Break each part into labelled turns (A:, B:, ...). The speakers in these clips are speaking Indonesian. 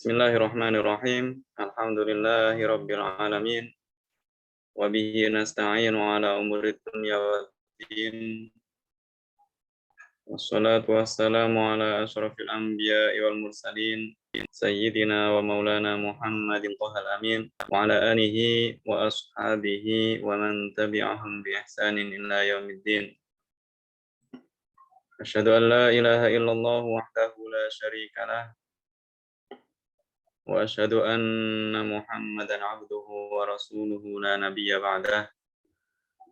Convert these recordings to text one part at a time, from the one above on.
A: Bismillahirrahmanirrahim. Alhamdulillahirabbil alamin. Wa bihi nasta'inu ala umurid dunya waddin. Wassalatu wassalamu ala asyrafil anbiya'i wal mursalin. Sayyidina wa maulana Muhammadin thahal amin. Wa ala alihi wa ashabihi wa man tabi'ahum bi ihsanin ila yaumiddin. Asyhadu an la ilaha illallah wahdahu la syarika lah. وأشهد أن محمدا عبده ورسوله لا نبي بعده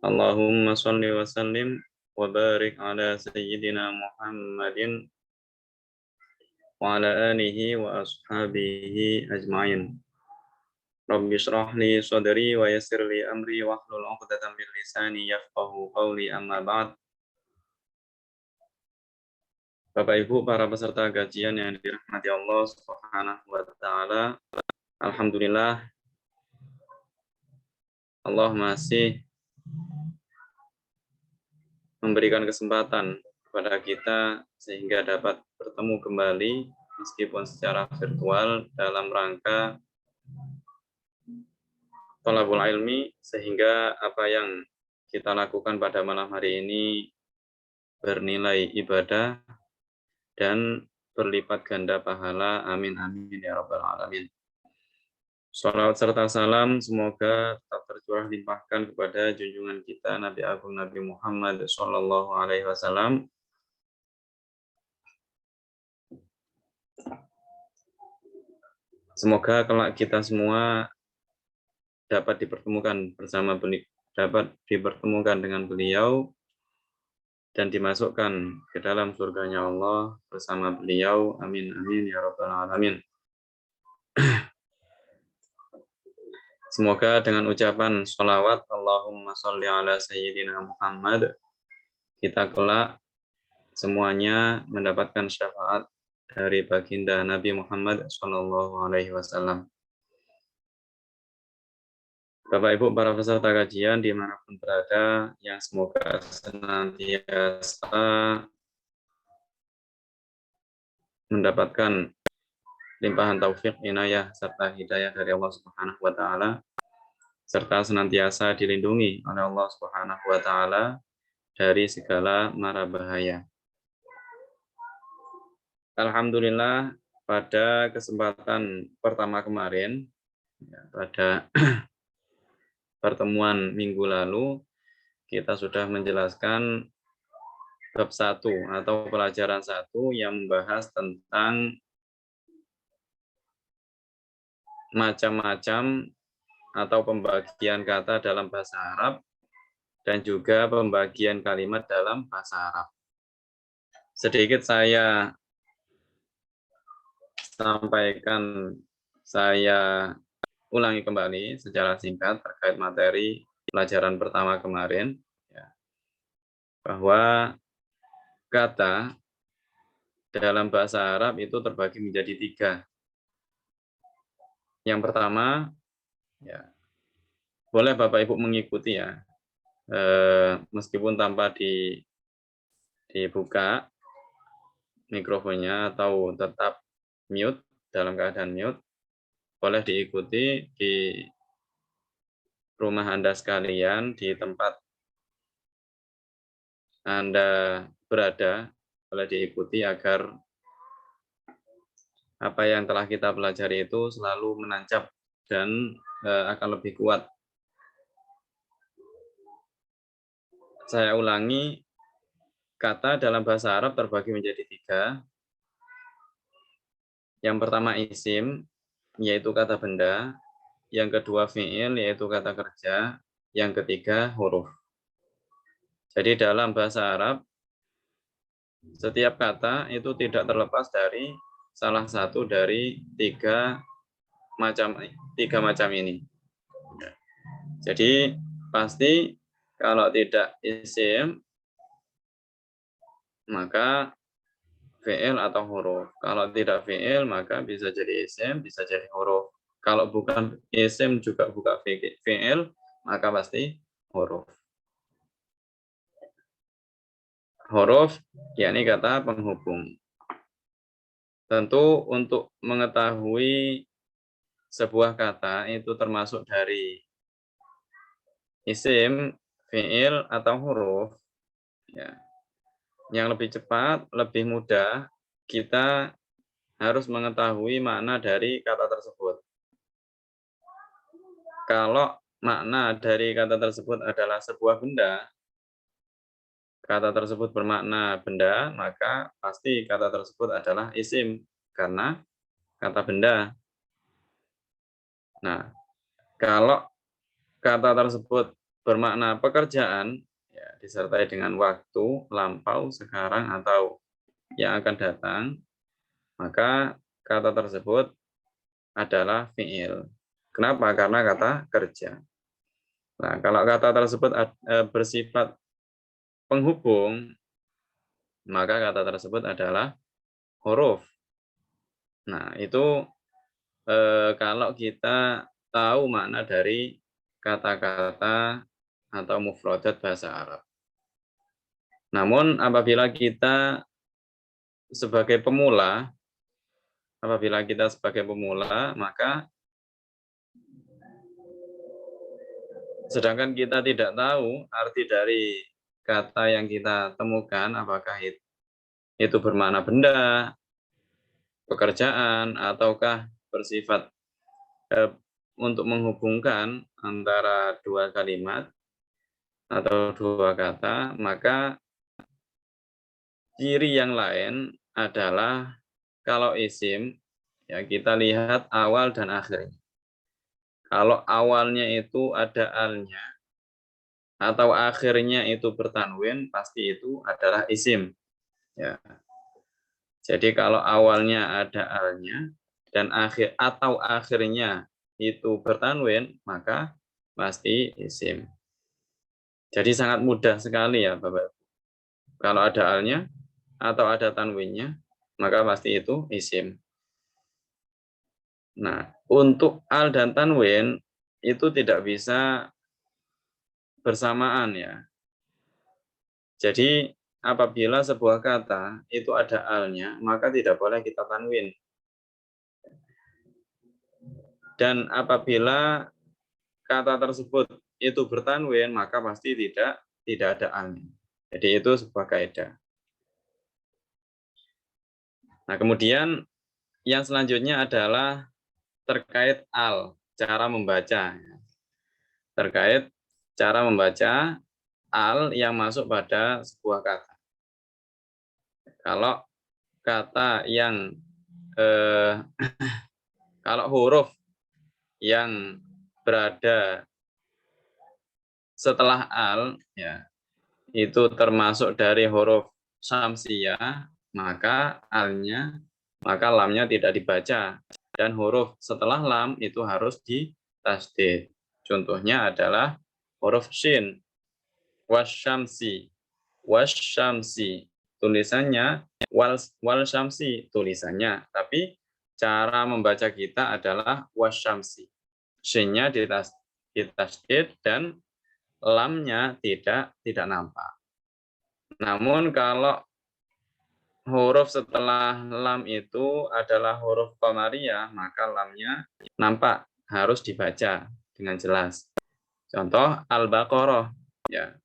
A: اللهم صل وسلم وبارك على سيدنا محمد وعلى آله وأصحابه أجمعين رب اشرح لي صدري ويسر لي أمري واحلل عقدة من لساني يفقهوا قولي أما بعد. Bapak Ibu para peserta kajian yang dirahmati Allah Subhanahu wa taala, alhamdulillah Allah masih memberikan kesempatan kepada kita sehingga dapat bertemu kembali meskipun secara virtual dalam rangka thalabul ilmi, sehingga apa yang kita lakukan pada malam hari ini bernilai ibadah dan berlipat ganda pahala. Amin amin ya rabbal alamin. Shalawat serta salam semoga tetap tercurah limpahkan kepada junjungan kita Nabi Agung Nabi Muhammad Sallallahu Alaihi Wasallam. Semoga kelak kita semua dapat dipertemukan dengan beliau dan dimasukkan ke dalam surganya Allah bersama beliau. Amin amin ya rabbal alamin. Semoga dengan ucapan sholawat Allahumma sholli ala sayyidina Muhammad, kita kelak semuanya mendapatkan syafaat dari baginda Nabi Muhammad Sallallahu Alaihi Wasallam. Bapak Ibu para peserta kajian dimanapun berada, yang semoga senantiasa mendapatkan limpahan taufik, inayah, serta hidayah dari Allah Subhanahu wa Ta'ala, serta senantiasa dilindungi oleh Allah Subhanahu wa Ta'ala dari segala mara bahaya. Alhamdulillah, pada kesempatan pertama kemarin, pada pertemuan minggu lalu, kita sudah menjelaskan bab 1 atau pelajaran 1 yang membahas tentang macam-macam atau pembagian kata dalam bahasa Arab dan juga pembagian kalimat dalam bahasa Arab. Sedikit saya sampaikan, saya ulangi kembali secara singkat terkait materi pelajaran pertama kemarin, bahwa kata dalam bahasa Arab itu terbagi menjadi 3. Yang pertama, boleh Bapak Ibu mengikuti ya, meskipun tanpa dibuka mikrofonnya atau tetap mute, dalam keadaan mute, boleh diikuti di rumah Anda sekalian, di tempat Anda berada, boleh diikuti agar apa yang telah kita pelajari itu selalu menancap dan akan lebih kuat. Saya ulangi, kata dalam bahasa Arab terbagi menjadi 3. Yang pertama isim, yaitu kata benda. Yang kedua fi'il, yaitu kata kerja. Yang ketiga huruf. Jadi dalam bahasa Arab, setiap kata itu tidak terlepas dari salah satu dari 3 macam ini. Jadi pasti kalau tidak isim, maka fi'il atau huruf. Kalau tidak fi'il, maka bisa jadi isim, bisa jadi huruf. Kalau bukan isim juga bukan fi'il, maka pasti huruf. Huruf, yakni kata penghubung. Tentu untuk mengetahui sebuah kata itu termasuk dari isim, fiil, atau huruf, ya, yang lebih cepat, lebih mudah, kita harus mengetahui makna dari kata tersebut. Kalau makna dari kata tersebut adalah sebuah benda, kata tersebut bermakna benda, maka pasti kata tersebut adalah isim, karena kata benda. Nah, kalau kata tersebut bermakna pekerjaan, ya, disertai dengan waktu, lampau, sekarang, atau yang akan datang, maka kata tersebut adalah fiil. Kenapa? Karena kata kerja. Nah, kalau kata tersebut bersifat penghubung, maka kata tersebut adalah huruf. Nah, itu kalau kita tahu makna dari kata-kata atau mufradat bahasa Arab. Namun apabila kita sebagai pemula, maka sedangkan kita tidak tahu arti dari kata yang kita temukan, apakah itu bermakna benda, pekerjaan, ataukah bersifat untuk menghubungkan antara dua kalimat atau dua kata, maka ciri yang lain adalah kalau isim, ya kita lihat awal dan akhirnya. Kalau awalnya itu ada alnya atau akhirnya itu bertanwin, pasti itu adalah isim. Ya. Jadi kalau awalnya ada alnya dan akhirnya itu bertanwin, maka pasti isim. Jadi sangat mudah sekali ya Bapak. Kalau ada alnya atau ada tanwinnya, maka pasti itu isim. Nah, untuk al dan tanwin itu tidak bisa bersamaan ya. Jadi apabila sebuah kata itu ada alnya, maka tidak boleh kita tanwin. Dan apabila kata tersebut itu bertanwin, maka pasti tidak ada alnya. Jadi itu sebuah kaidah. Nah, kemudian yang selanjutnya adalah terkait al, cara membaca. Terkait cara membaca al yang masuk pada sebuah kata. Kalau kata yang kalau huruf yang berada setelah al, ya, itu termasuk dari huruf syamsiyah, maka lamnya tidak dibaca. Dan huruf setelah lam itu harus ditasdid. Contohnya adalah huruf shin, wasyamsi, tulisannya wal syamsi tulisannya, tapi cara membaca kita adalah wasyamsi. Shin-nya ditasdid dan lamnya tidak nampak. Namun kalau huruf setelah lam itu adalah huruf qamariyah, maka lamnya nampak, harus dibaca dengan jelas. Contoh Al-Baqarah, ya.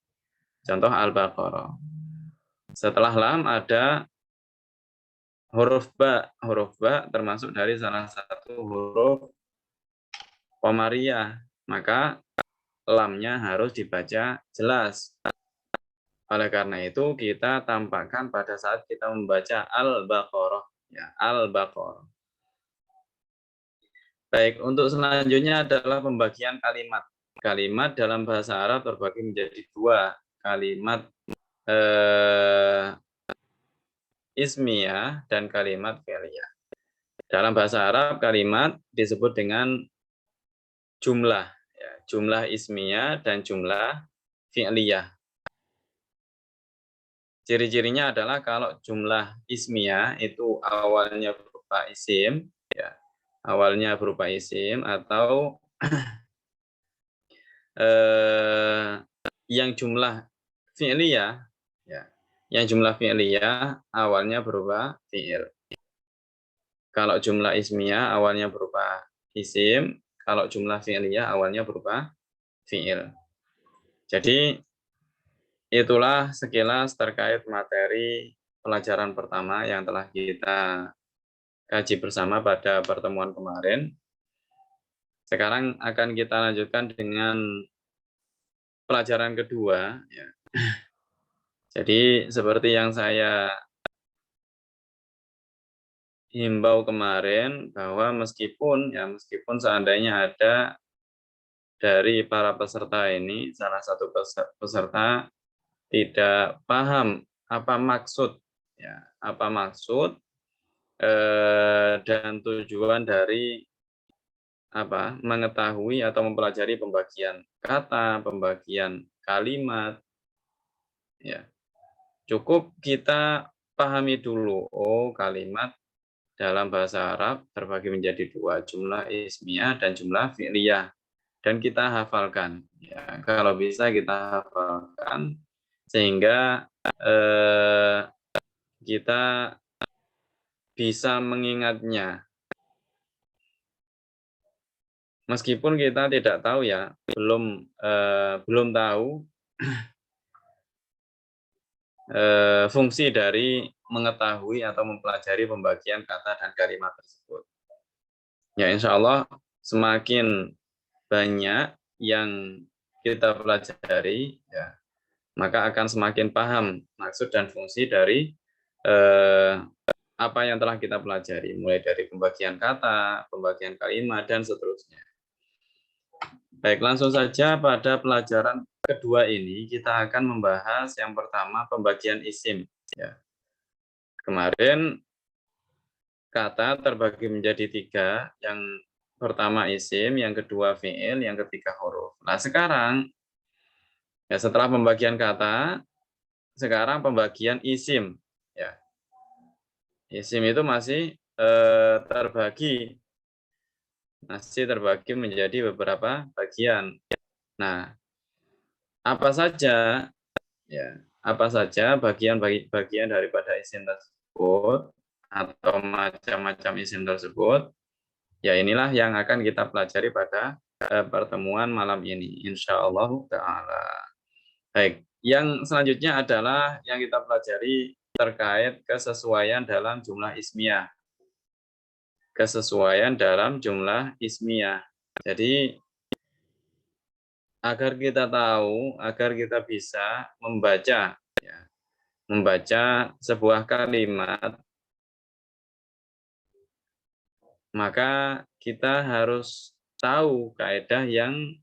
A: Contoh Al-Baqarah. Setelah lam ada huruf ba. Huruf ba termasuk dari salah satu huruf qamariyah, maka lamnya harus dibaca jelas. Oleh karena itu kita tampakkan pada saat kita membaca Al-Baqarah, ya, Al-Baqarah. Baik, untuk selanjutnya adalah pembagian kalimat. Kalimat dalam bahasa Arab terbagi menjadi dua, kalimat ismiyah dan kalimat fi'liyah. Dalam bahasa Arab kalimat disebut dengan jumlah, ya, jumlah ismiyah dan jumlah fi'liyah. Ciri-cirinya adalah kalau jumlah ismiyah itu awalnya berupa isim, ya, awalnya berupa isim atau yang jumlah fi'liyah, ya, yang jumlah fi'liyah awalnya berupa fi'il. Kalau jumlah ismiyah awalnya berupa isim, kalau jumlah fi'liyah awalnya berupa fi'il. Jadi itulah sekilas terkait materi pelajaran pertama yang telah kita kaji bersama pada pertemuan kemarin. Sekarang akan kita lanjutkan dengan pelajaran kedua. Ya. Jadi seperti yang saya himbau kemarin bahwa meskipun seandainya ada dari para peserta ini salah satu peserta tidak paham apa maksud ya, apa maksud dan tujuan dari mengetahui atau mempelajari pembagian kata, pembagian kalimat ya. Cukup kita pahami dulu, oh kalimat dalam bahasa Arab terbagi menjadi dua, jumlah ismiyah dan jumlah fi'liyah. Dan kita hafalkan. Ya, kalau bisa kita hafalkan sehingga kita bisa mengingatnya. Meskipun kita tidak tahu ya, belum tahu fungsi dari mengetahui atau mempelajari pembagian kata dan kalimat tersebut. Ya, insya Allah semakin banyak yang kita pelajari, ya, maka akan semakin paham maksud dan fungsi dari apa yang telah kita pelajari, mulai dari pembagian kata, pembagian kalimat, dan seterusnya. Baik, langsung saja pada pelajaran kedua ini kita akan membahas yang pertama pembagian isim. Ya. Kemarin kata terbagi menjadi tiga, yang pertama isim, yang kedua fi'il, yang ketiga huruf. Nah sekarang, ya setelah pembagian kata, sekarang pembagian isim. Ya. Isim itu masih terbagi menjadi beberapa bagian. Nah, apa saja ya, apa saja bagian daripada isim tersebut atau macam-macam isim tersebut, ya inilah yang akan kita pelajari pada pertemuan malam ini, insya Allah ta'ala. Baik, yang selanjutnya adalah yang kita pelajari terkait kesesuaian dalam jumlah ismiyah. Kesesuaian dalam jumlah ismiyah. Jadi, agar kita tahu, agar kita bisa membaca, ya, membaca sebuah kalimat, maka kita harus tahu kaidah yang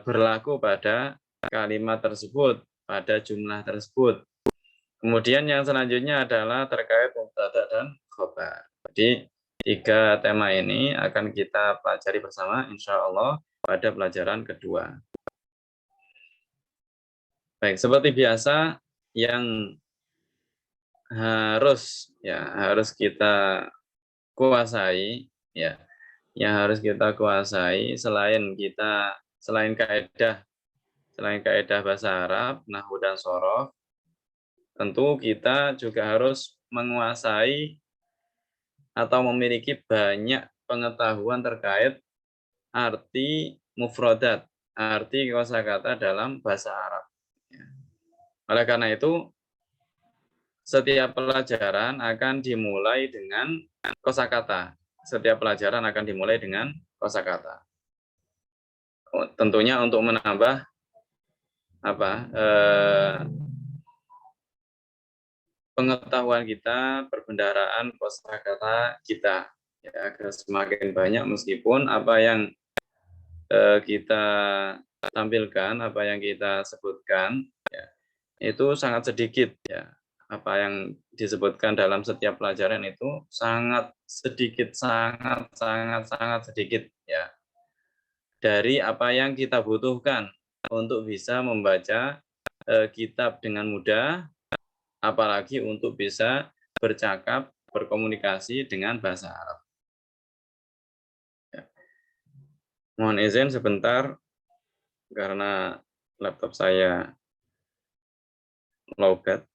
A: berlaku pada kalimat tersebut, pada jumlah tersebut. Kemudian yang selanjutnya adalah terkait mubtada dan khobar. Jadi tiga tema ini akan kita pelajari bersama insya Allah pada pelajaran kedua. Baik, seperti biasa yang harus kita kuasai ya, yang harus kita kuasai selain kaidah bahasa Arab, nahwu dan shoroh, tentu kita juga harus menguasai atau memiliki banyak pengetahuan terkait arti mufradat, arti kosakata dalam bahasa Arab. Oleh karena itu, setiap pelajaran akan dimulai dengan kosakata. Setiap pelajaran akan dimulai dengan kosakata. Tentunya untuk menambah pengetahuan kita, perbendaharaan kosakata kita, ya, agar semakin banyak meskipun apa yang kita tampilkan, apa yang kita sebutkan, ya, itu sangat sedikit, ya. Apa yang disebutkan dalam setiap pelajaran itu sangat sedikit, sangat sedikit, ya. Dari apa yang kita butuhkan untuk bisa membaca kitab dengan mudah, apalagi untuk bisa bercakap, berkomunikasi dengan bahasa Arab. Ya. Mohon izin sebentar, karena laptop saya lowbat.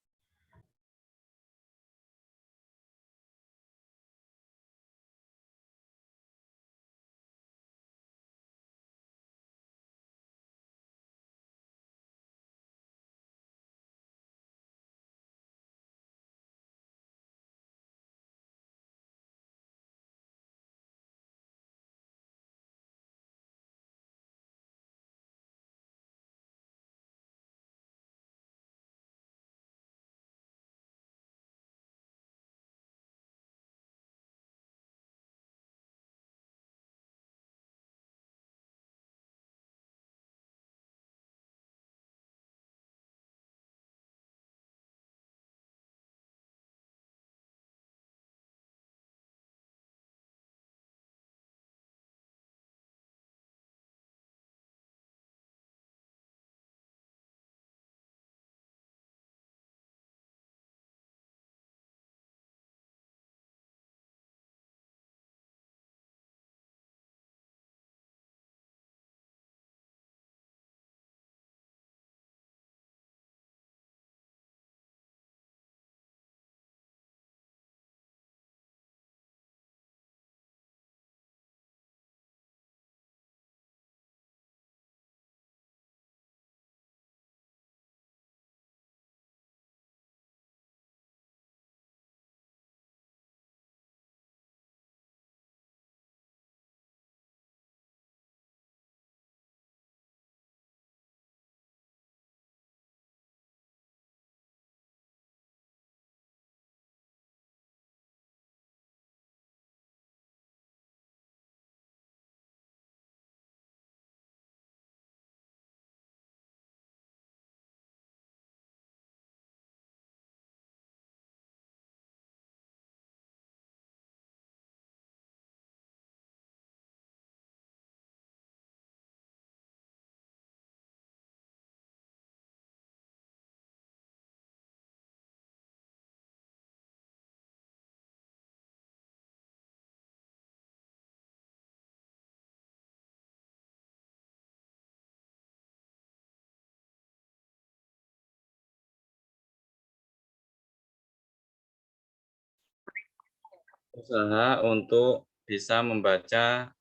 A: usaha untuk bisa membaca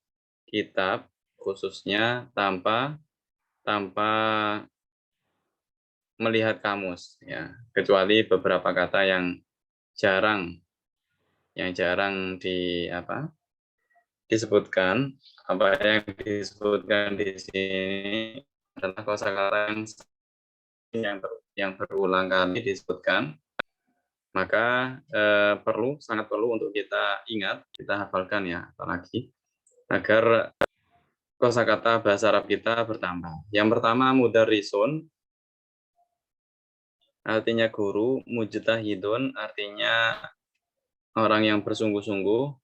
A: kitab khususnya tanpa tanpa melihat kamus ya, kecuali beberapa kata jarang yang jarang disebutkan. Apa yang disebutkan di sini adalah kosakata yang berulang kali disebutkan, maka sangat perlu untuk kita ingat, kita hafalkan ya, apalagi agar kosakata bahasa Arab kita bertambah. Yang pertama mudarrisun, artinya guru, mujtahidun artinya orang yang bersungguh-sungguh,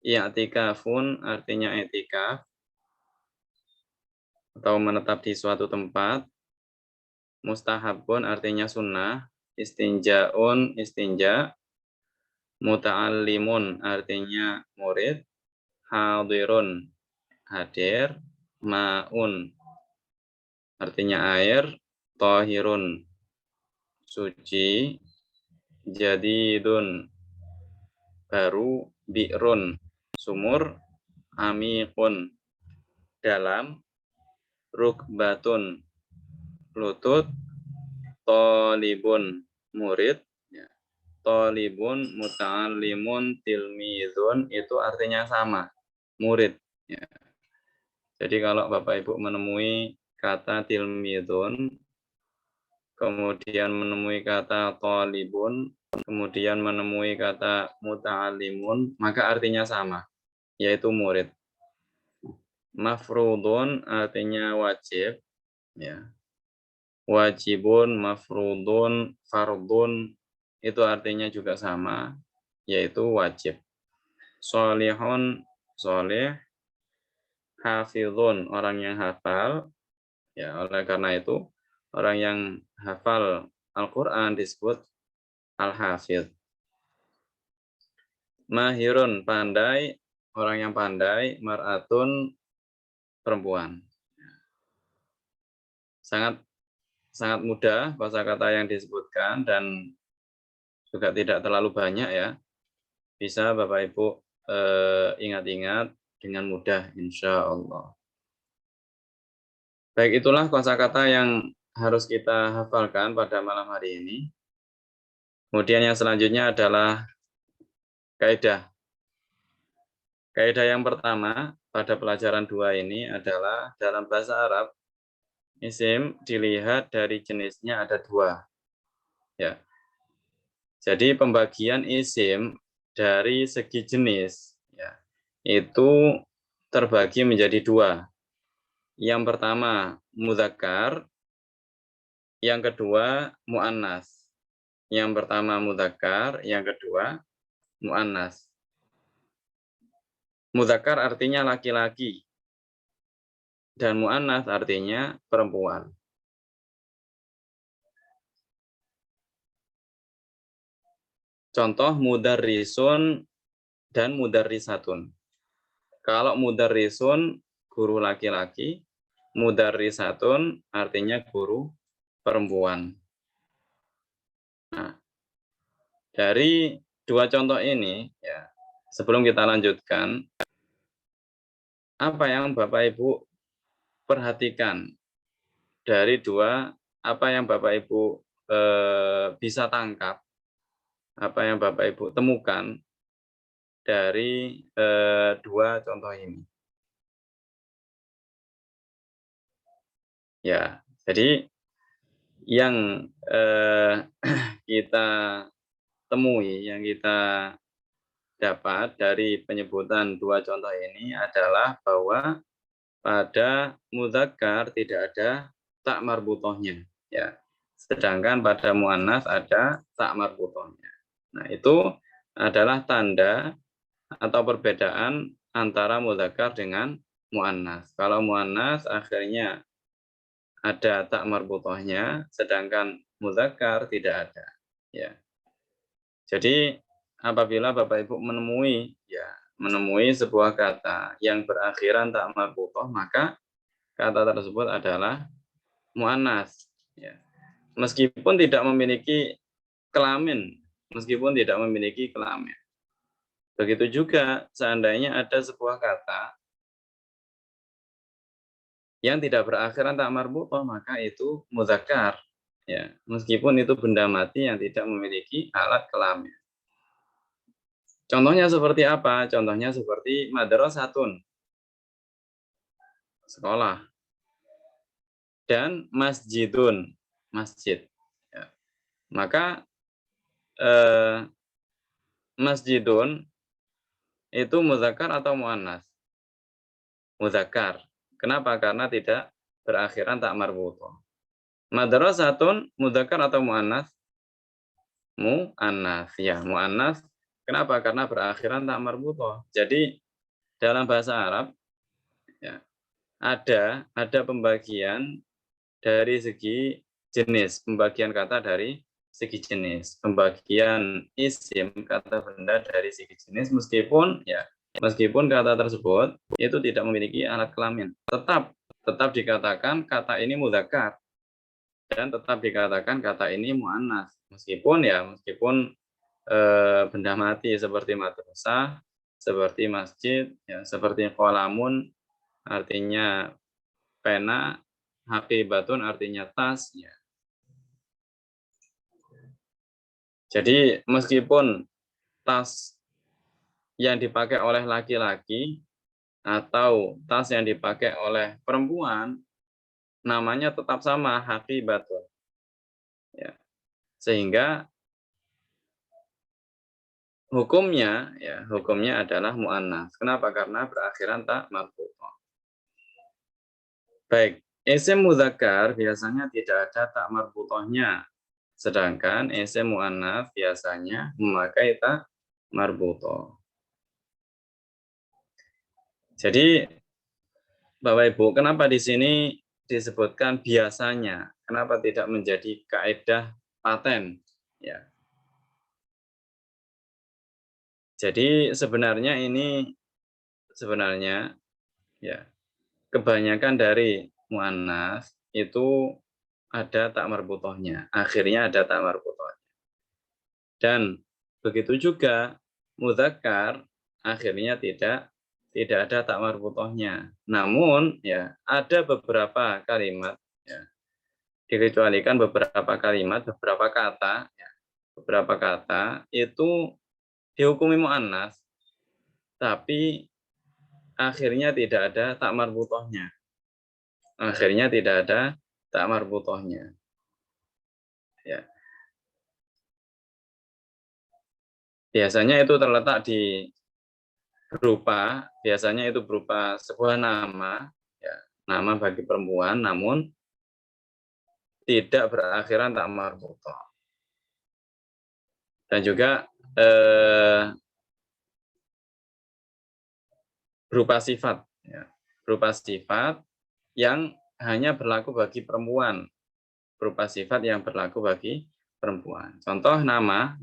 A: i'tikafun artinya etikaf atau menetap di suatu tempat, mustahabun artinya sunnah, istinjaun istinja, muta'allimun artinya murid, hadirun hadir, ma'un artinya air, tohirun suci, jadidun baru, bi'run sumur, amikun dalam, rukbatun lutut, tolibun murid, ya. Tolibun, muta'allimun, tilmizun itu artinya sama, murid. Ya. Jadi kalau Bapak Ibu menemui kata tilmizun, kemudian menemui kata tolibun, kemudian menemui kata muta'allimun, maka artinya sama, yaitu murid. Mafrudun artinya wajib, ya. Wajibun, mafrudun, fardun itu artinya juga sama, yaitu wajib. Solihun, solih, hafizun, orang yang hafal, ya oleh karena itu orang yang hafal Al-Quran disebut al-hafiz. Mahirun, pandai, orang yang pandai, mar'atun, perempuan. Sangat sangat mudah kosakata yang disebutkan dan juga tidak terlalu banyak ya. Bisa Bapak Ibu ingat-ingat dengan mudah insya Allah. Baik, itulah kosakata yang harus kita hafalkan pada malam hari ini. Kemudian yang selanjutnya adalah kaidah. Kaidah yang pertama pada pelajaran 2 ini adalah dalam bahasa Arab, isim dilihat dari jenisnya ada 2. Ya. Jadi pembagian isim dari segi jenis ya, itu terbagi menjadi 2. Yang pertama mudzakkar, yang kedua muannas. Yang pertama mudzakkar, yang kedua muannas. Mudzakkar artinya laki-laki dan muannas artinya perempuan. Contoh mudarrisun dan mudarrisatun. Kalau mudarrisun guru laki-laki, mudarrisatun artinya guru perempuan. Nah, dari 2 contoh ini ya, sebelum kita lanjutkan, apa yang Bapak Ibu perhatikan dari apa yang Bapak Ibu bisa tangkap, apa yang Bapak Ibu temukan dari 2 contoh ini. Ya, jadi yang kita temui, yang kita dapat dari penyebutan 2 contoh ini adalah bahwa pada mudzakkar tidak ada tak marbutohnya, ya. Sedangkan pada muannas ada tak marbutohnya. Nah, itu adalah tanda atau perbedaan antara mudzakkar dengan muannas. Kalau muannas akhirnya ada tak marbutohnya, sedangkan mudzakkar tidak ada. Ya. Jadi apabila Bapak Ibu menemui sebuah kata yang berakhiran tak marbutoh, maka kata tersebut adalah muannas. Ya. Meskipun tidak memiliki kelamin, meskipun tidak memiliki kelamin. Begitu juga seandainya ada sebuah kata yang tidak berakhiran tak marbutoh, maka itu mudzakkar. Ya, meskipun itu benda mati yang tidak memiliki alat kelamin. Contohnya seperti apa? Contohnya seperti madrasatun, sekolah, dan masjidun, masjid. Ya. Maka masjidun itu mudzakkar atau muannas? Mudzakkar. Kenapa? Karena tidak berakhiran tak marbutoh. Madrasatun mudzakkar atau muannas? Muannas. Ya, muannas. Kenapa? Karena berakhiran tak marbutoh. Jadi dalam bahasa Arab ya, ada pembagian dari segi jenis, pembagian kata dari segi jenis, pembagian isim kata benda dari segi jenis, meskipun kata tersebut itu tidak memiliki alat kelamin, tetap dikatakan kata ini mudzakkar dan tetap dikatakan kata ini muannas, meskipun benda mati seperti madrasah, seperti masjid, ya, seperti qalamun artinya pena, haqibatun artinya tas, ya. Jadi meskipun tas yang dipakai oleh laki-laki atau tas yang dipakai oleh perempuan, namanya tetap sama, haqibatun. Ya. Sehingga hukumnya adalah mu'annas. Kenapa? Karena berakhiran tak marfu'ah. Baik, isim mudzakkar biasanya tidak ada tak marbutohnya. Sedangkan isim mu'annats biasanya memakai tak marbutoh. Jadi Bapak Ibu, kenapa di sini disebutkan biasanya? Kenapa tidak menjadi kaidah paten? Ya. Jadi sebenarnya ya kebanyakan dari muannas itu ada tak marbutohnya. Akhirnya ada tak marbutohnya. Dan begitu juga mudzakkar akhirnya tidak ada tak marbutohnya. Namun ya ada beberapa kalimat ya, dikecualikan beberapa kalimat, beberapa kata itu dihukumi muannas tapi akhirnya tidak ada tak marbutohnya. Akhirnya tidak ada tak marbutohnya. Ya. Biasanya itu terletak di biasanya itu berupa sebuah nama, ya, nama bagi perempuan, namun tidak berakhiran tak marbutoh. Dan juga berupa sifat, ya, berupa sifat yang hanya berlaku bagi perempuan, berupa sifat yang berlaku bagi perempuan. Contoh nama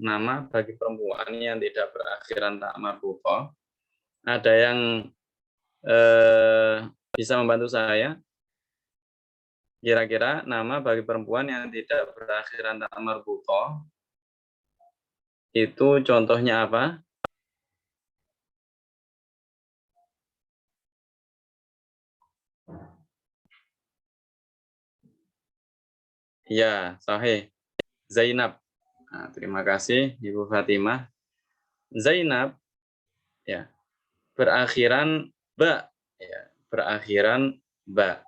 A: bagi perempuan yang tidak berakhiran tak marbutoh. Ada yang bisa membantu saya? Kira-kira nama bagi perempuan yang tidak berakhiran tak marbutoh itu contohnya apa? Ya, sahih. Zainab. Nah, terima kasih Ibu Fatimah. Zainab ya, berakhiran ba, ya, berakhiran ba.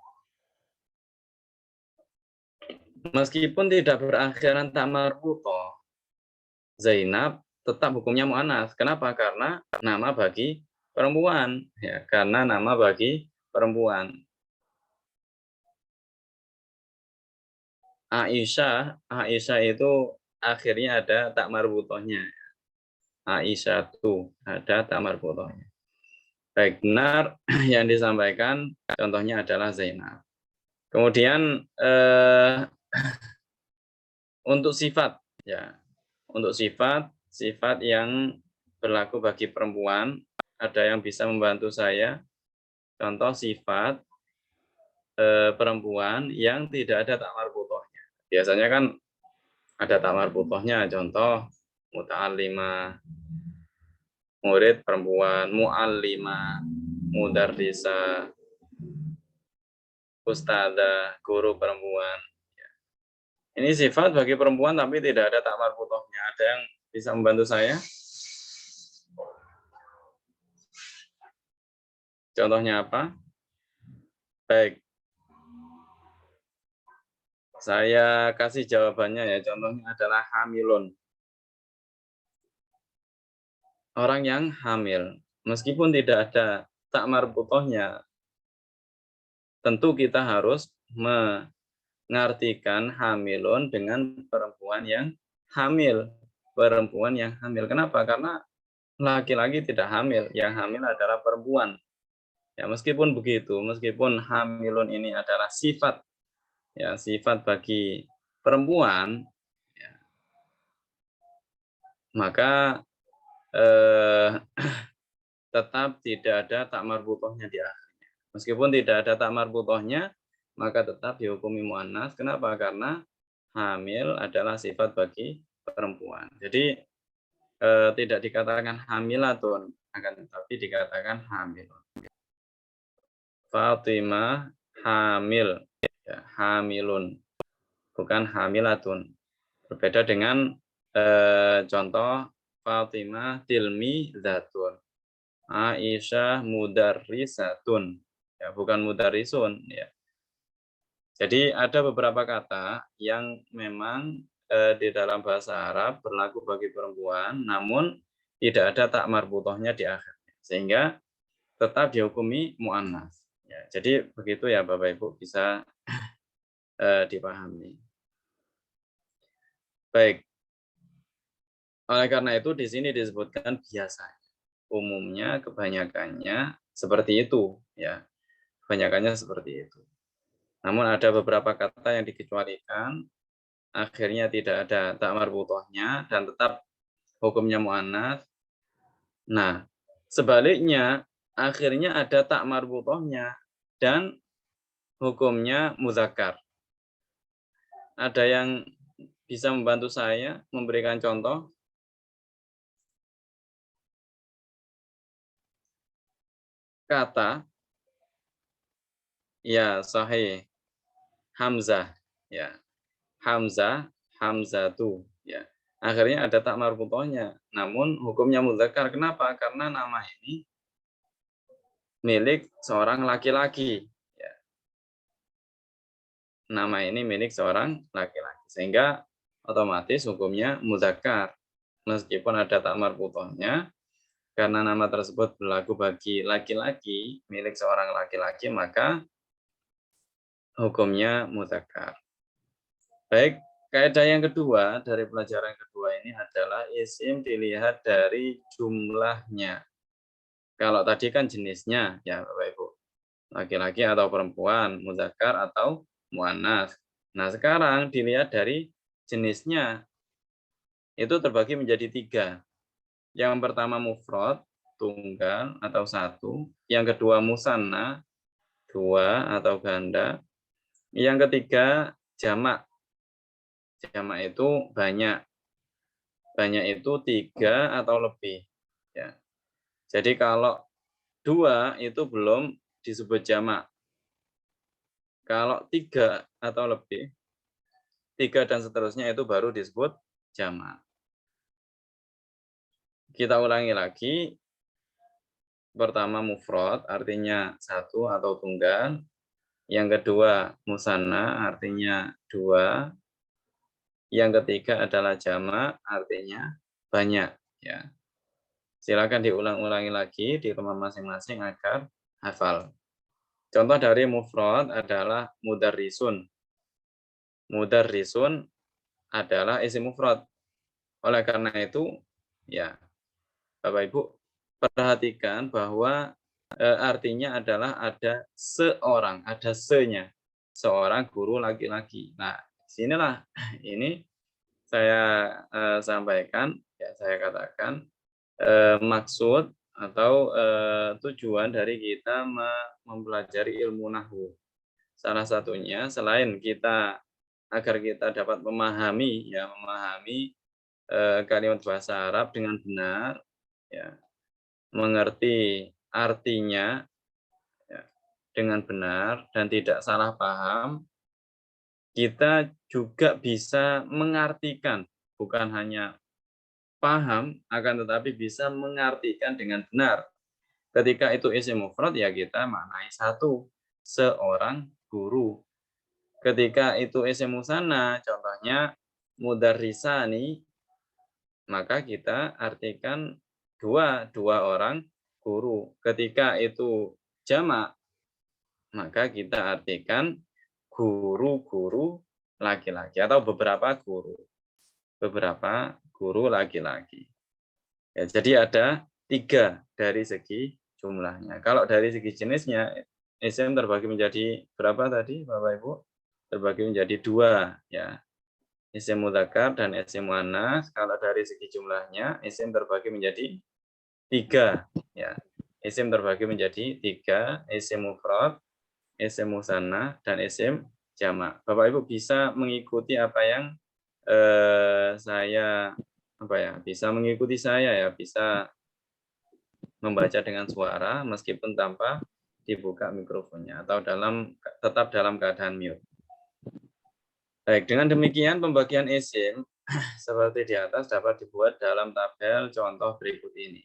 A: Meskipun tidak berakhiran tak marbutoh, Zainab tetap hukumnya mu'annas. Kenapa? Karena nama bagi perempuan, ya, karena nama bagi perempuan. Aisyah itu akhirnya ada tak marbutohnya. Aisyah itu ada tak marbutohnya. Baik, benar yang disampaikan contohnya adalah Zainab. Kemudian untuk sifat ya, untuk sifat yang berlaku bagi perempuan, ada yang bisa membantu saya. Contoh sifat perempuan yang tidak ada tak marbutohnya. Biasanya kan ada tak marbutohnya, contoh muta'allimah, murid perempuan, mu'allima, mudarrisa, ustadzah, guru perempuan. Ini sifat bagi perempuan tapi tidak ada tak marbutohnya. Ada yang bisa membantu saya? Contohnya apa? Baik. Saya kasih jawabannya ya. Contohnya adalah hamilun. Orang yang hamil. Meskipun tidak ada tak marbutohnya, tentu kita harus mengartikan hamilun dengan perempuan yang hamil. Perempuan yang hamil. Kenapa? Karena laki-laki tidak hamil. Yang hamil adalah perempuan. Ya, meskipun begitu, meskipun hamilun ini adalah sifat, ya sifat bagi perempuan, ya, maka tetap tidak ada tak marbutohnya di akhirnya. Meskipun tidak ada tak marbutohnya, maka tetap dihukumi muannas. Kenapa? Karena hamil adalah sifat bagi perempuan. Jadi tidak dikatakan hamilatun, akan tetapi dikatakan hamilun. Fatimah hamil, ya, hamilun, bukan hamilatun. Berbeda dengan contoh Fatimah tilmi zatun, Aisyah mudarrisatun, ya, bukan mudarrisun. Ya. Jadi ada beberapa kata yang memang di dalam bahasa Arab berlaku bagi perempuan, namun tidak ada tak marbutohnya di akhirnya, sehingga tetap dihukumi mu'annas. Ya, jadi begitu ya Bapak Ibu, bisa dipahami. Baik, oleh karena itu di sini disebutkan biasanya. Umumnya kebanyakannya seperti itu, ya. Kebanyakannya seperti itu. Namun ada beberapa kata yang dikecualikan, akhirnya tidak ada tak marbutohnya dan tetap hukumnya mu'annas. Nah, sebaliknya akhirnya ada tak marbutohnya dan hukumnya muzakkar. Ada yang bisa membantu saya memberikan contoh? Kata, ya sahih, Hamzah, ya. Hamzah, Hamzatu, ya. Akhirnya ada tak marbutohnya. Namun hukumnya mudzakkar. Kenapa? Karena nama ini milik seorang laki-laki. Ya. Nama ini milik seorang laki-laki. Sehingga otomatis hukumnya mudzakkar. Meskipun ada tak marbutohnya, karena nama tersebut berlaku bagi laki-laki, milik seorang laki-laki, maka hukumnya mudzakkar. Baik, kaidah yang kedua dari pelajaran kedua ini adalah isim dilihat dari jumlahnya. Kalau tadi kan jenisnya, ya Bapak Ibu, laki-laki atau perempuan, mudzakkar atau muannas. Nah, sekarang dilihat dari jenisnya. Itu terbagi menjadi 3. Yang pertama mufrad, tunggal atau satu. Yang kedua musanna, 2 atau ganda. Yang ketiga jamak. Jamak itu banyak. Banyak itu 3 atau lebih. Ya. Jadi kalau 2 itu belum disebut jamak. Kalau 3 atau lebih, 3 dan seterusnya itu baru disebut jamak. Kita ulangi lagi. Pertama mufrad artinya 1 atau tunggal. Yang kedua musanna artinya 2. Yang ketiga adalah jamak artinya banyak. Ya. Silakan diulang-ulangi lagi di rumah masing-masing agar hafal. Contoh dari mufrad adalah mudarrisun. Mudarrisun adalah isim mufrad. Oleh karena itu, ya Bapak Ibu perhatikan bahwa artinya adalah ada seorang, ada se-nya, seorang guru laki-laki. Nah, sinilah ini saya sampaikan, ya saya katakan maksud atau tujuan dari kita mempelajari ilmu nahwu. Salah satunya selain kita agar kita dapat memahami kalimat bahasa Arab dengan benar, ya. mengerti artinya ya, dengan benar dan tidak salah paham, kita juga bisa mengartikan, bukan hanya paham, akan tetapi bisa mengartikan dengan benar. Ketika itu isim mufrad, ya kita maknai satu, seorang guru. Ketika itu isim musanna, contohnya mudarrisani, maka kita artikan dua orang guru. Ketika itu jamak, maka kita artikan guru-guru laki-laki atau beberapa guru laki-laki. Ya, jadi ada 3 dari segi jumlahnya. Kalau dari segi jenisnya, isim terbagi menjadi berapa tadi, Bapak Ibu? Terbagi menjadi 2, ya. Isim mudzakkar dan isim muannats. Kalau dari segi jumlahnya, isim terbagi menjadi 3, ya. Isim terbagi menjadi 3, isim mufrad, isim musanna, dan isim jamak. Bapak Ibu bisa mengikuti apa yang saya bisa mengikuti saya ya, bisa membaca dengan suara meskipun tanpa dibuka mikrofonnya atau tetap dalam keadaan mute. Baik, dengan demikian pembagian isim seperti di atas dapat dibuat dalam tabel contoh berikut ini.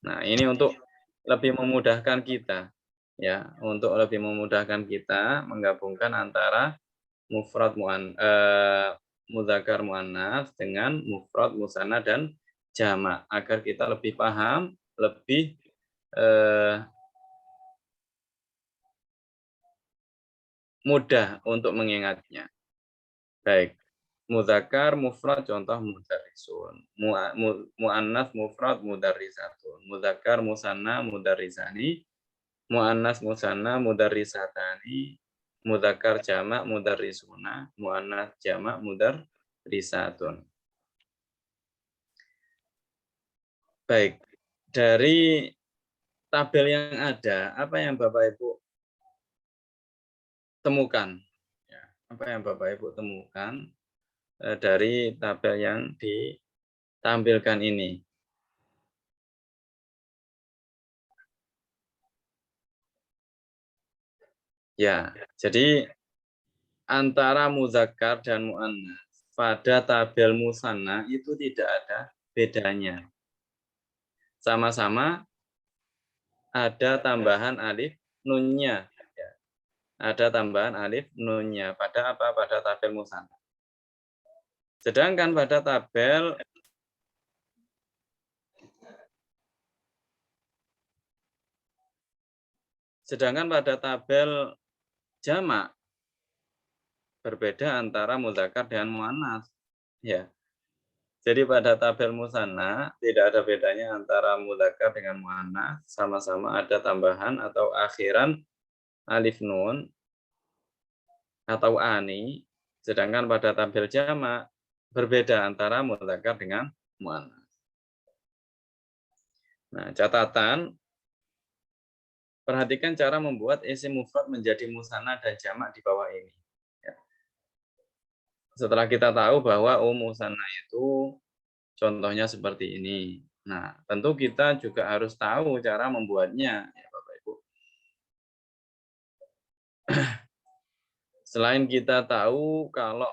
A: Nah, ini untuk lebih memudahkan kita ya, untuk lebih memudahkan kita menggabungkan antara mufrad mudzakkar muannats dengan mufrad musanna dan jamak agar kita lebih paham, lebih mudah untuk mengingatnya. Baik, mudzakkar mufrad contoh mudarrisun, muannats mufrad mudarrisatun, mudzakkar musanna mudarrisani, muannas musanna mudarrisatani, mudzakkar jamak mudarrisuna, muannas jamak mudarrisatun. Baik, dari tabel yang ada, apa yang Bapak Ibu temukan? Ya, apa yang Bapak Ibu temukan dari tabel yang ditampilkan ini? Ya, jadi antara muzakkar dan muannats pada tabel musanna itu tidak ada bedanya. Sama-sama ada tambahan alif nunnya. Ya. Ada tambahan alif nunnya pada apa? Pada tabel musanna. Sedangkan pada tabel jamak berbeda antara muzakkar dan muannats. Ya. Jadi pada tabel musanna tidak ada bedanya antara mudzakkar dengan muannats, sama-sama ada tambahan atau akhiran alif nun atau ani, sedangkan pada tabel jamak berbeda antara mudzakkar dengan muannats. Nah, catatan, perhatikan cara membuat isim mufrad menjadi musanna dan jamak di bawah ini. Ya. Setelah kita tahu bahwa musanna itu contohnya seperti ini. Nah, tentu kita juga harus tahu cara membuatnya, ya Bapak Ibu. Selain kita tahu kalau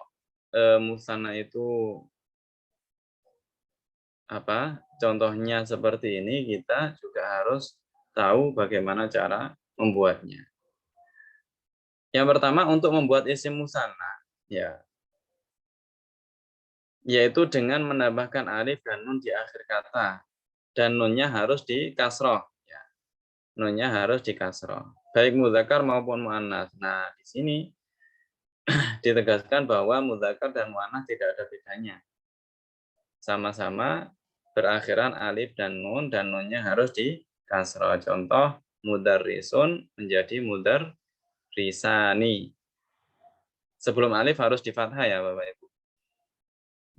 A: musanna itu contohnya seperti ini, kita juga harus tahu bagaimana cara membuatnya. Yang pertama untuk membuat isim musanna, ya, yaitu dengan menambahkan alif dan nun di akhir kata, dan nunnya harus di kasroh, ya. Nunnya harus di kasroh, baik mudzakkar maupun muannats. Nah, di sini ditegaskan bahwa mudzakkar dan muannats tidak ada bedanya. Sama-sama berakhiran alif dan nunnya harus di kasroh. Contoh mudarrisun menjadi mudarrisani. Sebelum alif harus di fathah ya Bapak Ibu.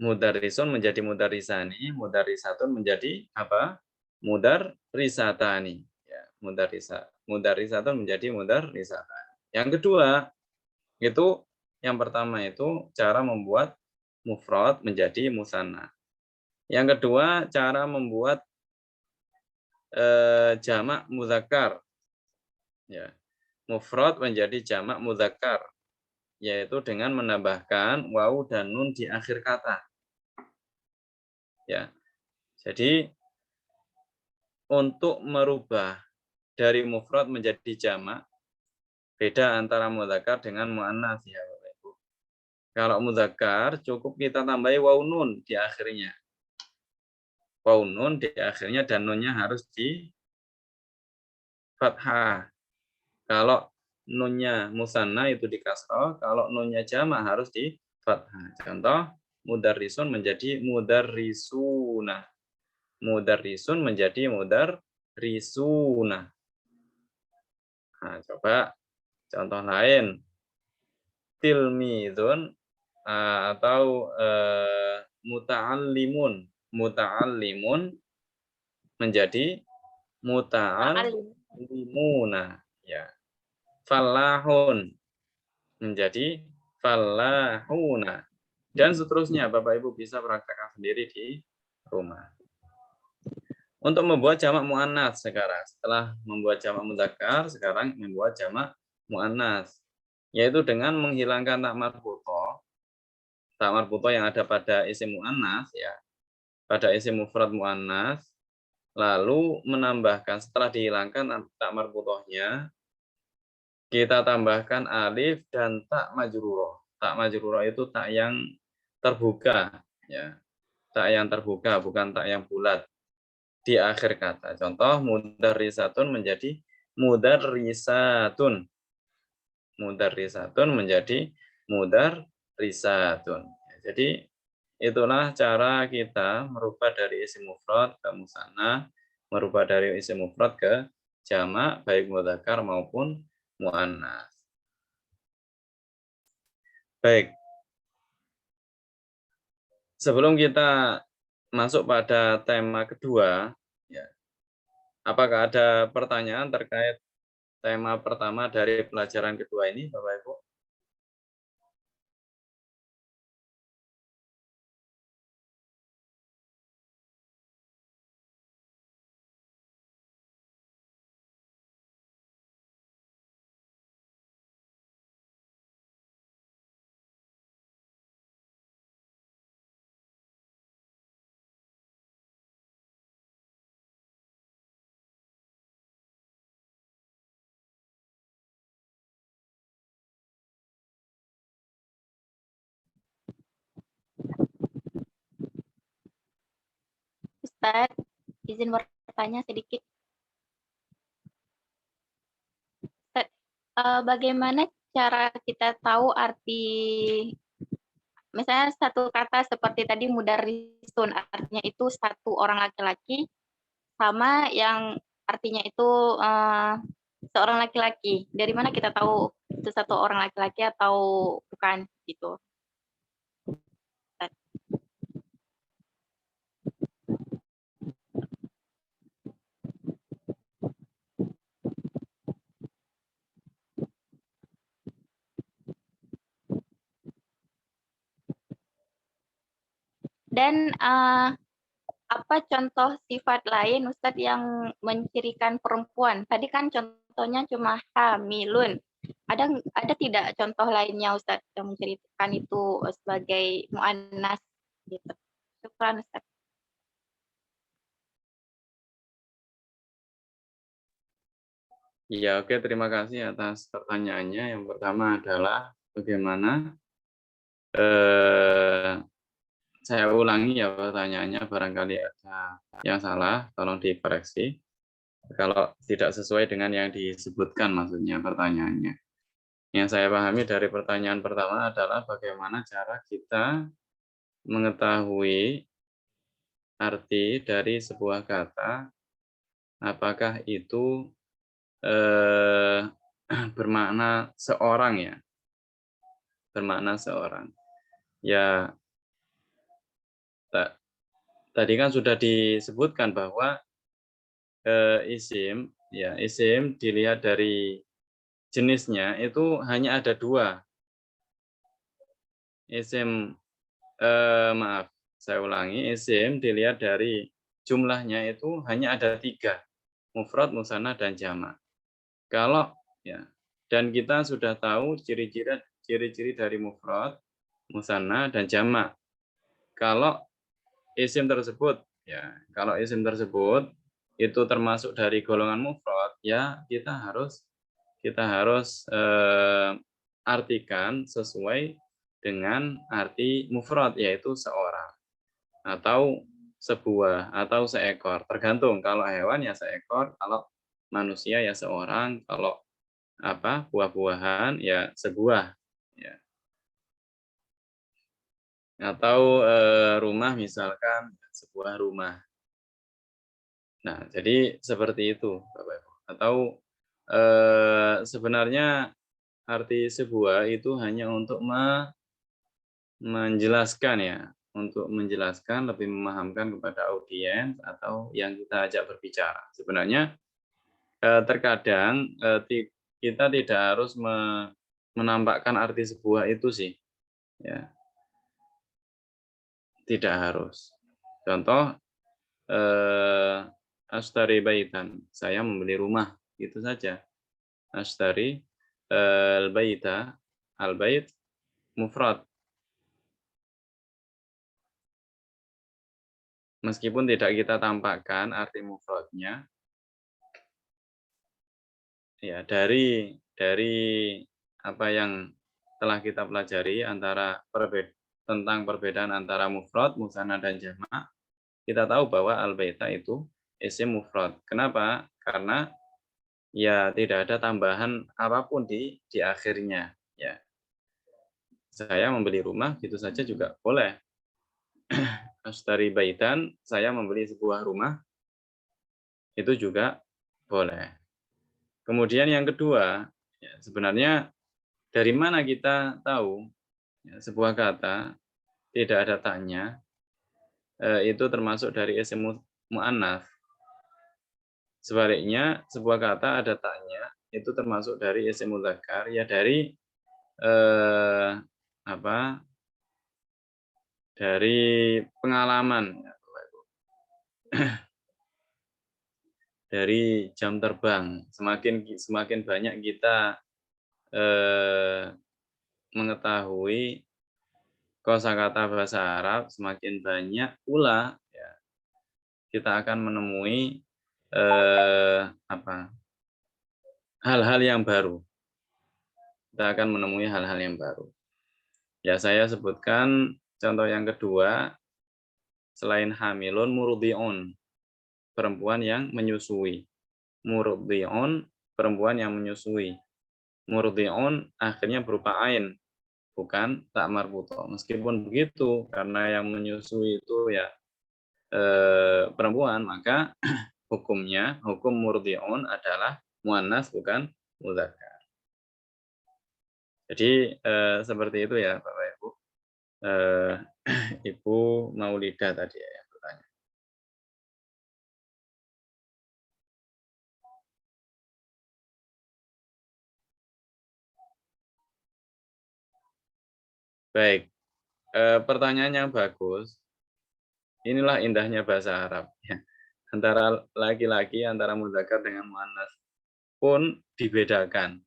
A: Mudarrisun menjadi mudarrisani, mudarrisatun menjadi apa? Mudarrisatani. Ya, mudarrisatun menjadi mudarrisatani. Yang kedua, itu yang pertama itu cara membuat mufrad menjadi musanna. Yang kedua, cara membuat jamak mudzakkar. Ya. Mufrad menjadi jamak mudzakkar, yaitu dengan menambahkan wawu dan nun di akhir kata. Ya. Jadi untuk merubah dari mufrad menjadi jamak, beda antara mudzakkar dengan muannats ya Bapak Ibu. Kalau mudzakkar cukup kita tambahi wawu nun di akhirnya. Wawu nun di akhirnya dan nunnya harus di fathah. Kalau nunnya musanna itu di kasroh, kalau nunnya jamak harus di fathah. Contoh, mudarrisun menjadi mudarrisuna. Mudarrisun menjadi mudarrisuna. Nah, coba contoh lain. Tilmidun atau muta'allimun. Muta'allimun menjadi
B: Ta'alim.
A: muta'allimuna. Ya. Falahun menjadi falahuna. Dan seterusnya, Bapak Ibu bisa praktekkan sendiri di rumah. Untuk membuat jamak muannats sekarang, setelah membuat jamak mudzakkar, sekarang membuat jamak muannats, yaitu dengan menghilangkan tak marbutoh yang ada pada isim muannats ya, pada isim mufrad muannats, lalu menambahkan setelah dihilangkan tak marbutohnya, kita tambahkan alif dan tak majruroh. Tak majruroh itu tak yang terbuka ya, tak yang terbuka bukan tak yang bulat di akhir kata. Contoh mudarrisatun menjadi mudarrisatun. Mudarrisatun menjadi mudarrisatun. Jadi itulah cara kita merubah dari isim mufrad ke musanna, merubah dari isim mufrad ke jamak baik mudzakkar maupun muannats. Baik. Sebelum kita masuk pada tema kedua, ya, apakah ada pertanyaan terkait tema pertama dari pelajaran kedua ini, Bapak Ibu?
B: Ustaz, izin bertanya sedikit. Ustaz, bagaimana cara kita tahu arti, misalnya satu kata seperti tadi mudarrisun, artinya itu satu orang laki-laki, sama yang artinya itu seorang laki-laki. Dari mana kita tahu itu satu orang laki-laki atau bukan gitu? Dan apa contoh sifat lain Ustadz yang mencirikan perempuan? Tadi kan contohnya cuma hamilun. Ada tidak contoh lainnya Ustadz yang menceritakan itu sebagai muannas gitu? Syukran Ustadz.
A: Ya, oke, terima kasih atas pertanyaannya. Yang pertama adalah bagaimana saya ulangi ya pertanyaannya, barangkali ada yang salah, tolong dikoreksi. Kalau tidak sesuai dengan yang disebutkan maksudnya pertanyaannya. Yang saya pahami dari pertanyaan pertama adalah bagaimana cara kita mengetahui arti dari sebuah kata, apakah itu bermakna seorang ya, bermakna seorang. Ya, tadi kan sudah disebutkan bahwa isim, ya isim dilihat dari jenisnya itu hanya ada dua. Isim, maaf, saya ulangi, isim dilihat dari jumlahnya itu hanya ada tiga. mufrad, musanna, dan jamak. Kalau ya, dan kita sudah tahu ciri-ciri dari mufrad, musanna, dan jamak. Kalau isim tersebut kalau isim tersebut itu termasuk dari golongan mufrad, ya kita harus artikan sesuai dengan arti mufrad, yaitu seorang atau sebuah atau seekor, tergantung. Kalau hewan ya seekor, kalau manusia ya seorang, kalau buah-buahan ya sebuah, ya. Atau rumah misalkan sebuah rumah. Nah, jadi seperti itu, Bapak Ibu. Atau sebenarnya arti sebuah itu hanya untuk menjelaskan, ya, untuk menjelaskan, lebih memahamkan kepada audiens atau yang kita ajak berbicara. Sebenarnya terkadang kita tidak harus menampakkan arti sebuah itu sih, ya, tidak harus. Contoh, ashtari baitan, saya membeli rumah, gitu saja. Ashtari al-baita, al-bait mufrad. Meskipun tidak kita tampakkan arti mufradnya, ya dari apa yang telah kita pelajari tentang perbedaan antara mufrad, musanna, dan jamak, kita tahu bahwa al-baita itu isim mufrad. Kenapa? Karena ya tidak ada tambahan apapun di akhirnya, ya. Saya membeli rumah gitu saja juga boleh. Ashtari baitan, saya membeli sebuah rumah, itu juga boleh. Kemudian yang kedua, ya, sebenarnya dari mana kita tahu ya, sebuah kata tidak ada taknya, itu termasuk dari isim mu'annats. Sebaliknya, sebuah kata ada taknya, itu termasuk dari isim mudzakkar, ya dari eh, apa? Dari pengalaman, ya, dari jam terbang. Semakin banyak kita mengetahui kosakata bahasa Arab, semakin banyak pula ya, kita akan menemui hal-hal yang baru. Kita akan menemui hal-hal yang baru. Ya, saya sebutkan contoh yang kedua, selain hamilun, murdi'un, perempuan yang menyusui. Murdi'un, perempuan yang menyusui. Murdi'un akhirnya berupa ain, bukan tak marbuto. Meskipun begitu, karena yang menyusui itu ya perempuan, maka hukum murdi'un adalah muannas, bukan mudzakkar. Jadi seperti itu ya Bapak Ibu. Ibu Maulida tadi ya yang bertanya. Baik, pertanyaan yang bagus. Inilah indahnya bahasa Arab. Ya. Antara laki-laki, antara mudzakkar dengan muannas pun dibedakan.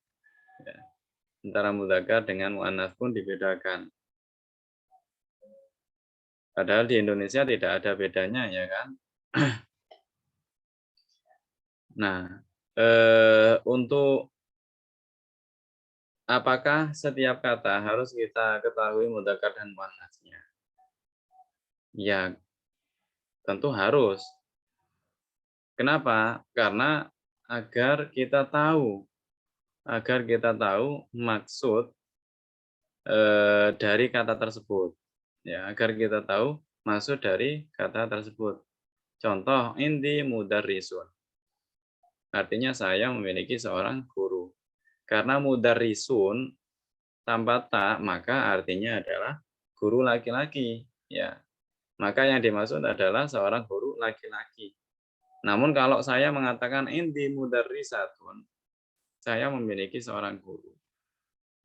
A: Ya. Antara mudzakkar dengan muannas pun dibedakan. Padahal di Indonesia tidak ada bedanya, ya kan? Nah, untuk apakah setiap kata harus kita ketahui mudzakkar dan muannasnya? Ya, tentu harus. Kenapa? Karena agar kita tahu maksud dari kata tersebut. Ya, agar kita tahu maksud dari kata tersebut. Contoh, indi mudarrisun. Artinya saya memiliki seorang guru. Karena mudarrisun tanpa ta, maka artinya adalah guru laki-laki. Ya, maka yang dimaksud adalah seorang guru laki-laki. Namun kalau saya mengatakan indi mudarrisatun, saya memiliki seorang guru.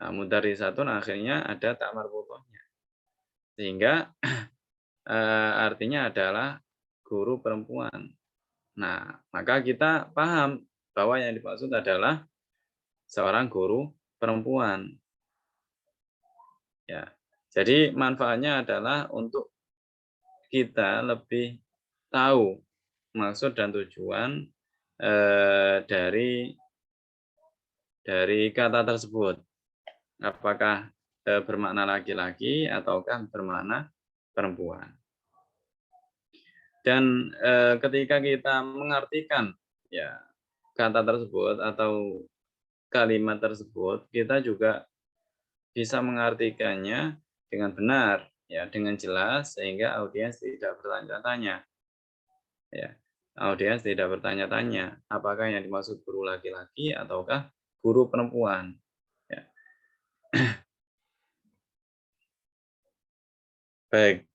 A: Nah, mudarrisatun akhirnya ada tak marbutohnya. Sehingga artinya adalah guru perempuan. Nah, maka kita paham bahwa yang dimaksud adalah seorang guru perempuan. Ya. Jadi manfaatnya adalah untuk kita lebih tahu maksud dan tujuan dari kata tersebut. Apakah bermakna laki-laki ataukah bermakna perempuan. Dan ketika kita mengartikan ya kata tersebut atau kalimat tersebut, kita juga bisa mengartikannya dengan benar, ya, dengan jelas sehingga audiens tidak bertanya-tanya, ya. Audiens tidak bertanya-tanya apakah yang dimaksud guru laki-laki ataukah guru perempuan, ya. Baik.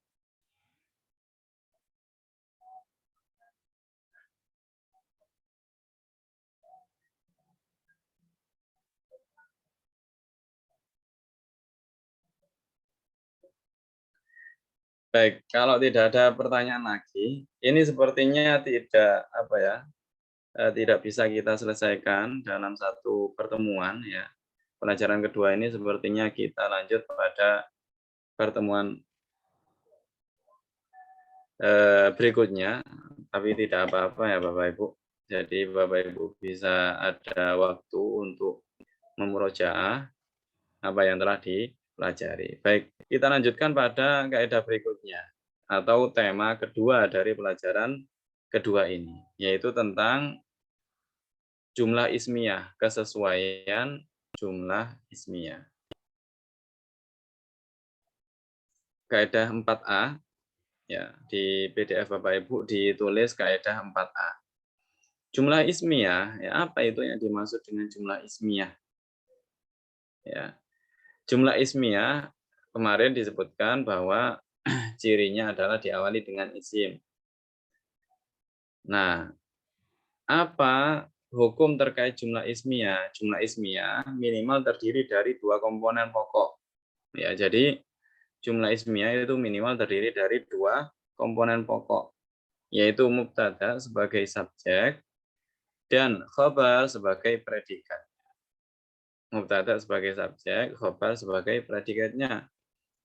A: Baik, kalau tidak ada pertanyaan lagi, ini sepertinya tidak apa ya, tidak bisa kita selesaikan dalam satu pertemuan ya. Pelajaran kedua ini sepertinya kita lanjut pada pertemuan berikutnya, tapi tidak apa-apa ya Bapak Ibu. Jadi Bapak Ibu bisa ada waktu untuk memurojaah apa yang telah dipelajari. Baik, kita lanjutkan pada kaidah berikutnya atau tema kedua dari pelajaran kedua ini, yaitu tentang jumlah ismiyah, kesesuaian jumlah ismiyah. Kaidah 4A ya, di PDF Bapak Ibu ditulis kaidah 4A. Jumlah ismiyah, ya apa itu yang dimaksud dengan jumlah ismiyah? Ya, jumlah ismiyah kemarin disebutkan bahwa cirinya adalah diawali dengan isim. Nah, apa hukum terkait jumlah ismiyah? Jumlah ismiyah minimal terdiri dari 2 komponen pokok. Ya, jadi jumlah ismiyah itu minimal terdiri dari 2 komponen pokok, yaitu mubtada sebagai subjek dan khabar sebagai predikat. Mubtada sebagai subjek, khabar sebagai predikatnya.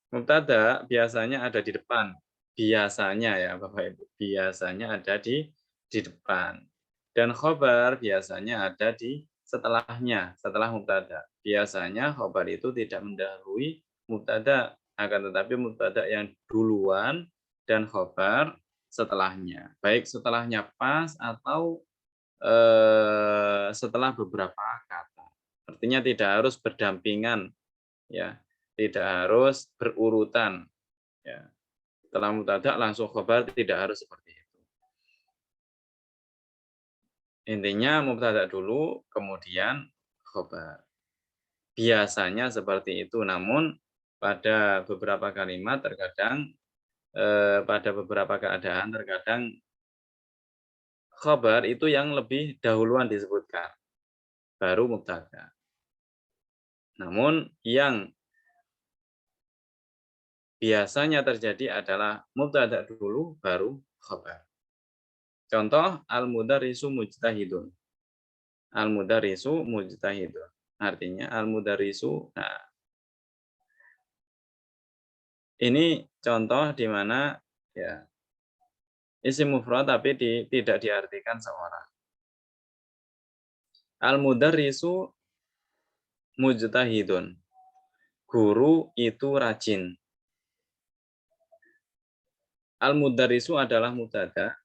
A: Mubtada biasanya ada di depan. Biasanya ya Bapak Ibu, biasanya ada di depan. Dan khabar biasanya ada di setelahnya, setelah mubtada. Biasanya khabar itu tidak mendahului mubtada, akan tetapi mubtada yang duluan dan khabar setelahnya. Baik setelahnya pas atau setelah beberapa kata. Artinya tidak harus berdampingan, ya, tidak harus berurutan. Ya. Setelah mubtada langsung khabar tidak harus seperti itu. Intinya mubtada dulu, kemudian khabar. Biasanya seperti itu, namun pada beberapa kalimat terkadang pada beberapa keadaan terkadang khabar itu yang lebih dahuluan disebutkan, baru mubtada. Namun yang biasanya terjadi adalah mubtada dulu baru khabar. Contoh al-mudarrisu mujtahidun. Al-mudarrisu mujtahidun. Artinya al-mudarrisu. Nah, ini contoh di mana ya isim mufrad tapi tidak diartikan seorang. Al-mudarrisu mujtahidun. Guru itu rajin. Al-mudarrisu adalah mubtada,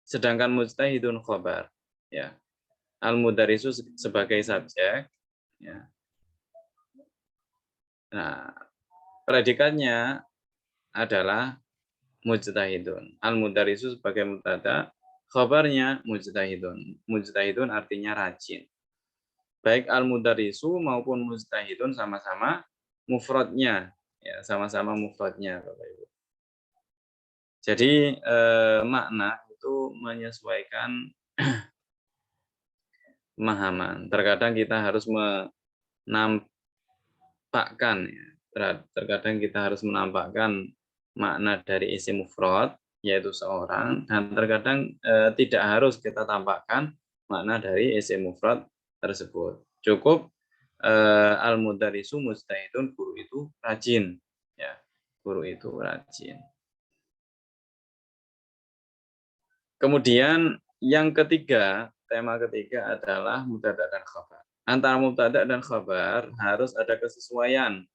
A: sedangkan mujtahidun khabar. Ya. Al-mudarrisu sebagai subjek. Ya. Nah, predikatnya adalah mujtahidun. Al-mudarrisu sebagai mubtada, khabarnya mujtahidun. Mujtahidun artinya rajin. Baik al-mudarrisu maupun mujtahidun sama-sama mufradnya, ya, sama-sama mufradnya Bapak Ibu. Jadi makna itu menyesuaikan pemahaman. Terkadang kita harus menampakkan, ya, terkadang kita harus menampakkan makna dari isim mufrad yaitu seorang, dan terkadang tidak harus kita tampakkan makna dari isim mufrad tersebut. Cukup al-mudarrisu mujtahidun, guru itu rajin, ya, guru itu rajin. Kemudian yang ketiga, tema ketiga adalah mubtada dan khabar. Antara mubtada dan khabar harus ada kesesuaian,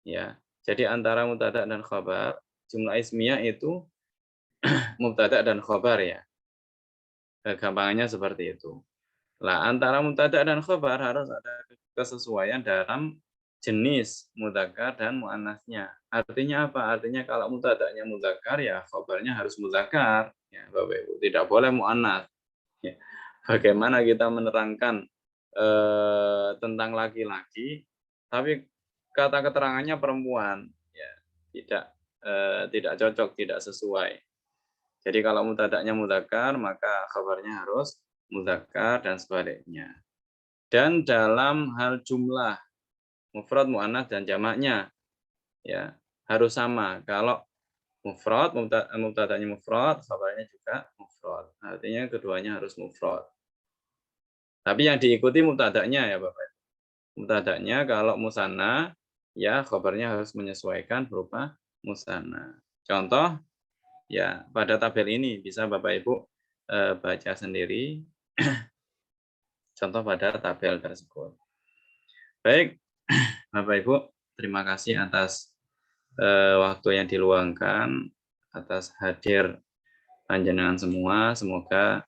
A: ya. Jadi antara mubtada dan khabar, jumlah ismiyah itu mubtada dan khabar, ya. Gampangannya seperti itu. Lah, antara mubtada dan khabar harus ada kesesuaian dalam jenis mudzakkar dan muannasnya. Artinya apa? Artinya kalau mubtadanya mudzakkar, ya khabarnya harus mudzakkar, ya Bapak Ibu. Tidak boleh muannas. Ya. Bagaimana kita menerangkan tentang laki-laki, tapi kata keterangannya perempuan, ya tidak cocok, tidak sesuai. Jadi kalau mubtada'nya mudzakkar, maka khabarnya harus mudzakkar dan sebaliknya. Dan dalam hal jumlah mufrad, muannats dan jamaknya, ya harus sama. Kalau mufrad, mubtada'nya mufrad, khabarnya juga mufrad. Artinya keduanya harus mufrad. Tapi yang diikuti mubtada'nya, ya Bapak. Mubtada'nya kalau musanna, ya khabarnya harus menyesuaikan berupa musanna. Contoh, ya pada tabel ini bisa Bapak Ibu baca sendiri contoh pada tabel tersebut. Baik, Bapak Ibu, terima kasih atas waktu yang diluangkan, atas hadir panjenengan semua. Semoga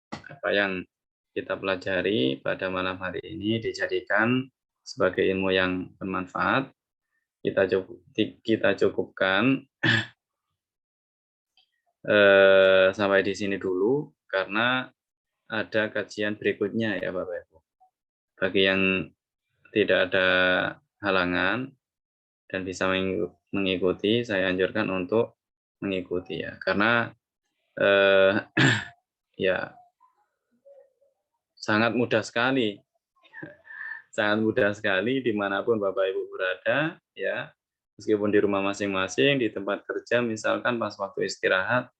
A: apa yang kita pelajari pada malam hari ini dijadikan sebagai ilmu yang bermanfaat. Kita cukupkan sampai di sini dulu karena ada kajian berikutnya, ya Bapak Ibu. Bagi yang tidak ada halangan dan bisa mengikuti, saya anjurkan untuk mengikuti, ya, karena ya sangat mudah sekali dimanapun Bapak Ibu berada, ya, meskipun di rumah masing-masing, di tempat kerja, misalkan pas waktu istirahat,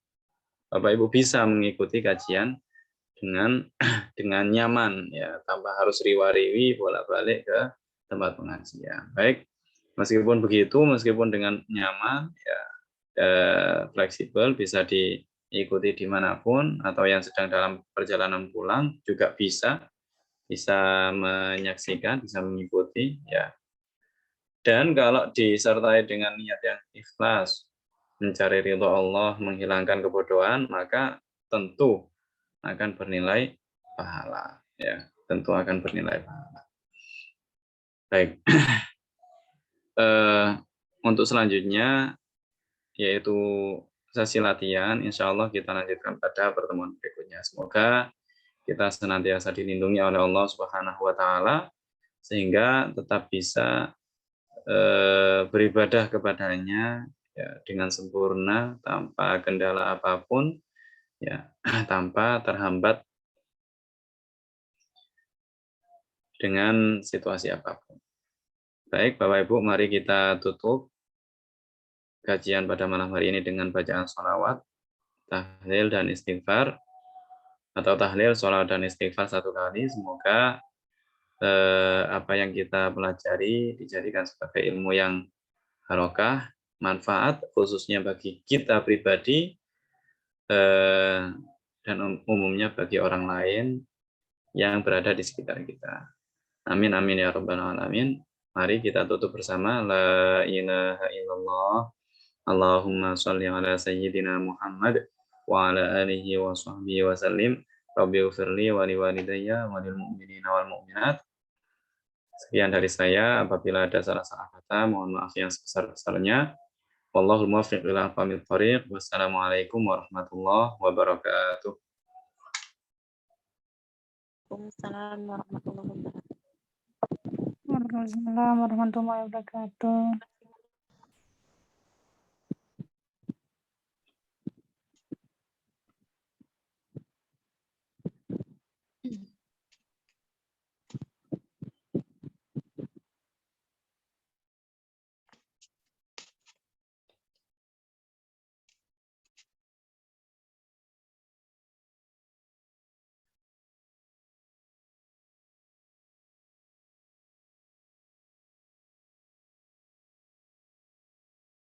A: Bapak Ibu bisa mengikuti kajian dengan nyaman, ya, tanpa harus riwa-riwi bolak-balik ke tempat pengajian. Baik, meskipun begitu, meskipun dengan nyaman, ya, fleksibel, bisa diikuti dimanapun, atau yang sedang dalam perjalanan pulang juga bisa menyaksikan, bisa mengikuti, ya. Dan kalau disertai dengan niat yang ikhlas, mencari ridho Allah, menghilangkan kebodohan, maka tentu akan bernilai pahala, ya, tentu akan bernilai pahala. Baik, untuk selanjutnya yaitu sesi latihan, insya Allah kita lanjutkan pada pertemuan berikutnya. Semoga kita senantiasa dilindungi oleh Allah Subhanahu wa Ta'ala sehingga tetap bisa beribadah kepadanya, ya, dengan sempurna tanpa kendala apapun, ya, tanpa terhambat dengan situasi apapun. Baik, Bapak Ibu, mari kita tutup kajian pada malam hari ini dengan bacaan sholawat, tahlil dan istighfar, atau tahlil, sholawat dan istighfar satu kali. Semoga apa yang kita pelajari dijadikan sebagai ilmu yang barokah, manfaat, khususnya bagi kita pribadi dan umumnya bagi orang lain yang berada di sekitar kita. Amin amin ya rabbal alamin. Mari kita tutup bersama la ilaha illallah. Allahumma shalli ala sayyidina Muhammad wa ala alihi wa sahbihi wa sallim. Rabbi ufirli wa liwalidayya wa lil mu'minina wal mu'minat. Sekian dari saya. Apabila ada salah-salah kata, mohon maaf yang sebesar-besarnya. Wallahul muwaffiq ila aqwamit thoriq. Wassalamualaikum warahmatullahi wabarakatuh.
B: Waalaikumsalam warahmatullahi wabarakatuh.
C: Waalaikumsalam warahmatullahi wabarakatuh.